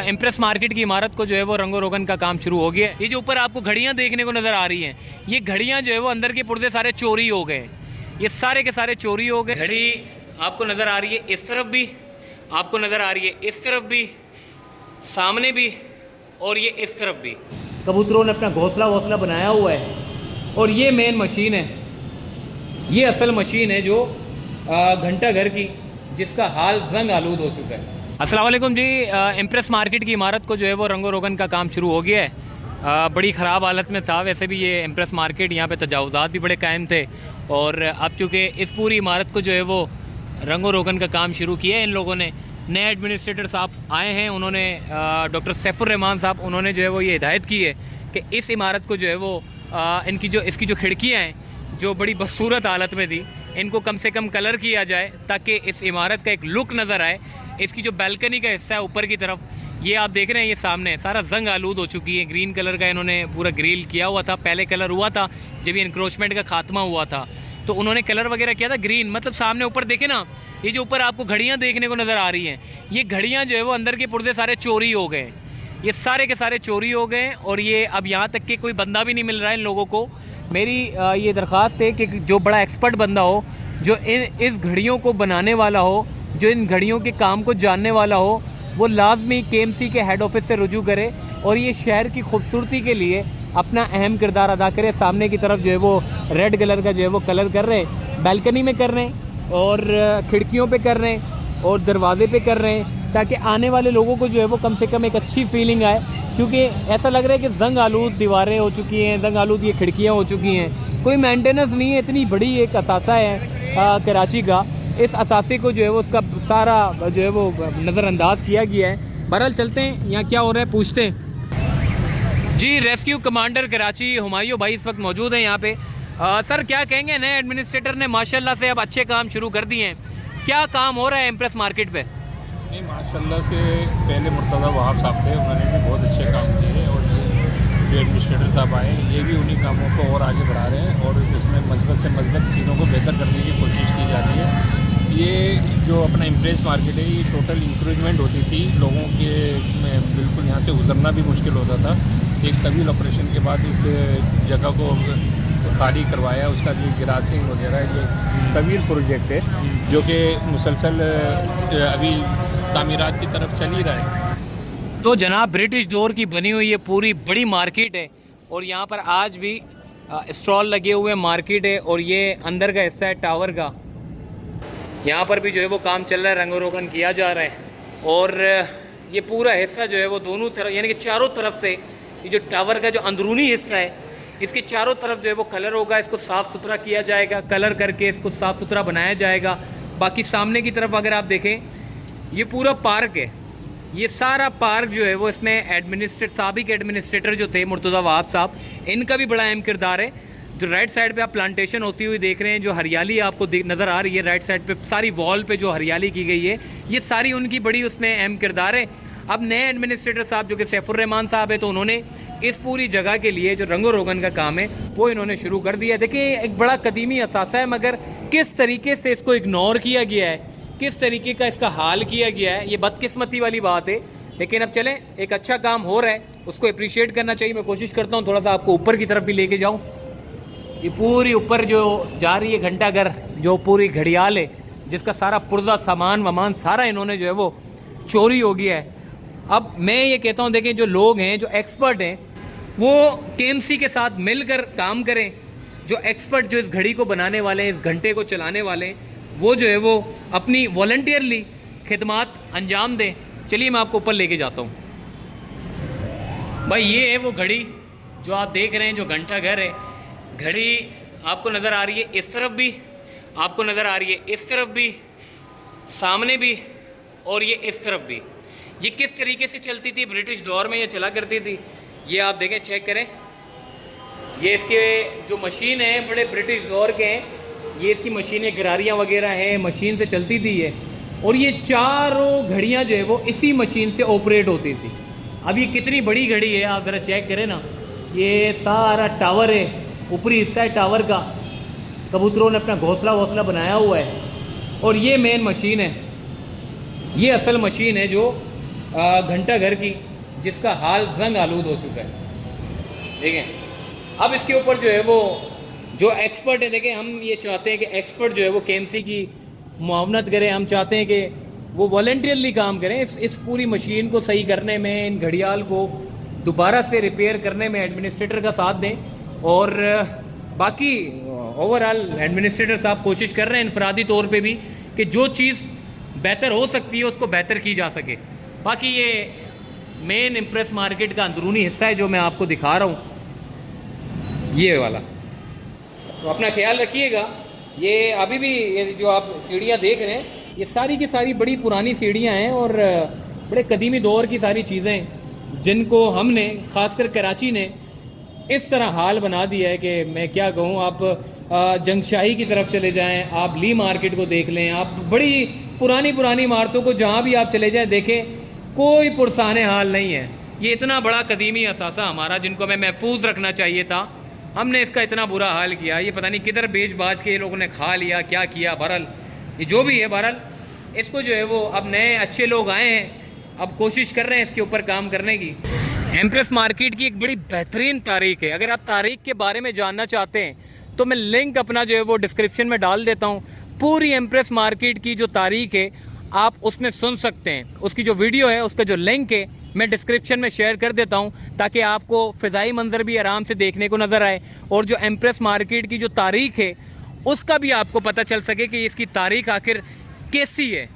Impress market की इमारत को जो है वो रंगो रोगन का काम शुरू हो गया है। ये जो ऊपर आपको घड़ियाँ देखने को नज़र आ रही हैं, ये घड़ियाँ जो है वो अंदर के पुर्जे सारे चोरी हो गए। ये सारे के सारे चोरी हो गए। घड़ी आपको नज़र आ रही है, इस तरफ भी आपको नज़र आ रही है, इस तरफ भी, सामने भी, और ये इस तरफ भी। कबूतरों ने अपना घोंसला बनाया हुआ है। और ये मेन मशीन है, ये असल मशीन है जो घंटा घर की, जिसका हाल जंग आलूद हो चुका है। अस्सलाम वालेकुम जी। इम्प्रेस मार्केट की इमारत को जो है वो रंगो रोगन का काम शुरू हो गया है। बड़ी ख़राब हालत में था वैसे भी ये इम्प्रेस मार्केट, यहाँ पे तजावुज़ात भी बड़े कायम थे। और अब चूँकि इस पूरी इमारत को जो है वो रंगो रोगन का काम शुरू किया है इन लोगों ने। नए एडमिनिस्ट्रेटर साहब आए हैं, उन्होंने डॉक्टर सैफुर रहमान साहब, उन्होंने जो है वो ये हिदायत की है कि इस इमारत को जो है वो इसकी जो खिड़कियाँ हैं जो बड़ी बदसूरत हालत में थी, इनको कम से कम कलर किया जाए ताकि इस इमारत का एक लुक नज़र आए। इसकी जो बैल्कनी का हिस्सा है ऊपर की तरफ, ये आप देख रहे हैं, ये सामने सारा जंग आलूद हो चुकी है। ग्रीन कलर का इन्होंने पूरा ग्रिल किया हुआ था, पहले कलर हुआ था जब ये इंक्रोचमेंट का खात्मा हुआ था तो उन्होंने कलर वगैरह किया था ग्रीन। मतलब सामने ऊपर देखे ना, ये जो ऊपर आपको घड़ियाँ देखने को नज़र आ रही हैं, ये घड़ियाँ जो है वो अंदर के पुर्जे सारे चोरी हो गए। ये सारे के सारे चोरी हो गए और ये अब यहाँ तक कि कोई बंदा भी नहीं मिल रहा है इन लोगों को। मेरी ये दरख्वास्त है कि जो बड़ा एक्सपर्ट बंदा हो, जो इस घड़ियों को बनाने वाला हो, जो इन घड़ियों के काम को जानने वाला हो, वो लाजमी KMC के हेड ऑफिस से रुजू करे और ये शहर की खूबसूरती के लिए अपना अहम किरदार अदा करे। सामने की तरफ जो है वो रेड कलर का जो है वो कलर कर रहे हैं, बैल्कनी में कर रहे हैं और खिड़कियों पे कर रहे हैं और दरवाजे पे कर रहे हैं, ताकि आने वाले लोगों को जो है वो कम से कम एक अच्छी फीलिंग आए। क्योंकि ऐसा लग रहा है कि जंग आलूद दीवारें हो चुकी हैं, जंग आलूद ये खिड़कियाँ हो चुकी हैं, कोई मेंटेनेंस नहीं है। इतनी बड़ी एक असासा है कराची का, इस असासे को जो है वो उसका सारा जो है वो नज़रअंदाज किया गया है। बहरहाल चलते हैं, यहाँ क्या हो रहा है पूछते हैं जी। रेस्क्यू कमांडर कराची हुमायूं भाई इस वक्त मौजूद हैं यहाँ पे। सर क्या कहेंगे, नए एडमिनिस्ट्रेटर ने माशाल्लाह से अब अच्छे काम शुरू कर दिए हैं, क्या काम हो रहा है इम्प्रेस मार्केट पे? नहीं, माशाल्लाह से पहले मुर्तज़ा वहाब साहब थे, उन्होंने भी बहुत अच्छे काम किए और जो एडमिनिस्ट्रेटर साहब आए ये भी उन्हीं कामों को और आगे बढ़ा रहे हैं और इसमें मज़बत से मज़बत चीज़ों को बेहतर करने की कोशिश की जा रही है। ये जो अपना इम्प्रेस मार्केट है, ये टोटल इंक्रूजमेंट होती थी, लोगों के बिल्कुल यहाँ से गुजरना भी मुश्किल होता था। एक तवील ऑपरेशन के बाद इस जगह को खाली करवाया, उसका जो ग्रासिंग वगैरह ये तवील प्रोजेक्ट है जो कि मुसलसल अभी तामीरात की तरफ चल ही रहा है। तो जनाब ब्रिटिश डोर की बनी हुई ये पूरी बड़ी मार्केट है और यहाँ पर आज भी स्टॉल लगे हुए मार्केट है और ये अंदर का हिस्सा है टावर का। यहाँ पर भी जो है वो काम चल रहा है, रंगो रोगन किया जा रहा है और ये पूरा हिस्सा जो है वो दोनों तरफ यानी कि चारों तरफ से ये जो टावर का जो अंदरूनी हिस्सा है, इसके चारों तरफ जो है वो कलर होगा, इसको साफ़ सुथरा किया जाएगा, कलर करके इसको साफ़ सुथरा बनाया जाएगा। बाकी सामने की तरफ अगर आप देखें, ये पूरा पार्क है, ये सारा पार्क जो है वो इसमें साबिक एडमिनिस्ट्रेटर जो थे मुर्तज़ा वहाब साहब, इनका भी बड़ा अहम किरदार है। जो राइट साइड पे आप प्लांटेशन होती हुई देख रहे हैं, जो हरियाली आपको नज़र आ रही है राइट साइड पे, सारी वॉल पे जो हरियाली की गई है, ये सारी उनकी बड़ी उसमें अहम किरदार है। अब नए एडमिनिस्ट्रेटर साहब जो कि सैफुर रहमान साहब है, तो उन्होंने इस पूरी जगह के लिए जो रंगो रोगन का काम है वो इन्होंने शुरू कर दिया। देखिए एक बड़ा कदीमी असासा है, मगर किस तरीके से इसको इग्नोर किया गया है, किस तरीके का इसका हाल किया गया है, ये बदकिस्मती वाली बात है। लेकिन अब चलें, एक अच्छा काम हो रहा है, उसको अप्रिशिएट करना चाहिए। मैं कोशिश करता हूँ थोड़ा सा आपको ऊपर की तरफ भी लेके जाऊँ। ये पूरी ऊपर जो जा रही है घंटा घर, जो पूरी घड़ियाल है, जिसका सारा पुर्जा सामान वामान सारा इन्होंने जो है वो चोरी हो गया है। अब मैं ये कहता हूँ, देखें जो लोग हैं, जो एक्सपर्ट हैं, वो KMC के साथ मिलकर काम करें। जो एक्सपर्ट जो इस घड़ी को बनाने वाले हैं, इस घंटे को चलाने वाले हैं, वो जो है वो अपनी वॉलंटियरली खिदमात अंजाम दें। चलिए मैं आपको ऊपर लेके जाता हूँ। भाई ये है वो घड़ी जो आप देख रहे हैं, जो घंटा घर है। घड़ी आपको नज़र आ रही है, इस तरफ भी आपको नज़र आ रही है, इस तरफ भी, सामने भी, और ये इस तरफ भी। ये किस तरीके से चलती थी ब्रिटिश दौर में, ये चला करती थी। ये आप देखें, चेक करें, ये इसके जो मशीन है बड़े ब्रिटिश दौर के हैं। ये इसकी मशीनें गरारियाँ वगैरह हैं, मशीन से चलती थी ये। और ये चारों घड़ियाँ जो है वो इसी मशीन से ऑपरेट होती थी। अब ये कितनी बड़ी घड़ी है आप ज़रा चेक करें ना। ये सारा टावर है, ऊपरी हिस्सा है टावर का, कबूतरों ने अपना घोंसला बनाया हुआ है। और ये मेन मशीन है, ये असल मशीन है जो घंटा घर की, जिसका हाल जंग आलूद हो चुका है। देखें अब इसके ऊपर जो है वो जो एक्सपर्ट है, देखें हम ये चाहते हैं कि एक्सपर्ट जो है वो केएमसी की मुआवनत करें। हम चाहते हैं कि वो वॉलंटियरली काम करें इस पूरी मशीन को सही करने में, इन घड़ियाल को दोबारा से रिपेयर करने में एडमिनिस्ट्रेटर का साथ दें। और बाकी ओवरऑल एडमिनिस्ट्रेटर साहब कोशिश कर रहे हैं इनफरादी तौर पे भी कि जो चीज़ बेहतर हो सकती है उसको बेहतर की जा सके। बाकी ये मेन इम्प्रेस मार्केट का अंदरूनी हिस्सा है जो मैं आपको दिखा रहा हूँ, ये वाला। तो अपना ख्याल रखिएगा। ये अभी भी ये जो आप सीढ़ियाँ देख रहे हैं, ये सारी की सारी बड़ी पुरानी सीढ़ियाँ हैं और बड़े कदीमी दौर की सारी चीज़ें, जिनको हमने ख़ासकर कराची ने इस तरह हाल बना दिया है कि मैं क्या कहूँ। आप जंगशाही की तरफ चले जाएं, आप ली मार्केट को देख लें, आप बड़ी पुरानी पुरानी इमारतों को जहाँ भी आप चले जाएं देखें, कोई पुरसाने हाल नहीं है। ये इतना बड़ा कदीमी असासा हमारा, जिनको हमें महफूज रखना चाहिए था, हमने इसका इतना बुरा हाल किया। ये पता नहीं किधर बेच बाज के ये लोगों ने खा लिया, क्या किया। बहरहाल ये जो भी है, बहरहाल इसको जो है वो अब नए अच्छे लोग आए हैं, अब कोशिश कर रहे हैं इसके ऊपर काम करने की। एम्प्रेस मार्केट की एक बड़ी बेहतरीन तारीख है। अगर आप तारीख के बारे में जानना चाहते हैं तो मैं लिंक अपना जो है वो डिस्क्रिप्शन में डाल देता हूँ। पूरी एम्प्रेस मार्केट की जो तारीख है आप उसमें सुन सकते हैं। उसकी जो वीडियो है, उसका जो लिंक है मैं डिस्क्रिप्शन में शेयर कर देता हूँ, ताकि आपको फ़िज़ाई मंजर भी आराम से देखने को नज़र आए और जो एम्प्रेस मार्केट की जो तारीख है उसका भी आपको पता चल सके कि इसकी तारीख आखिर कैसी है।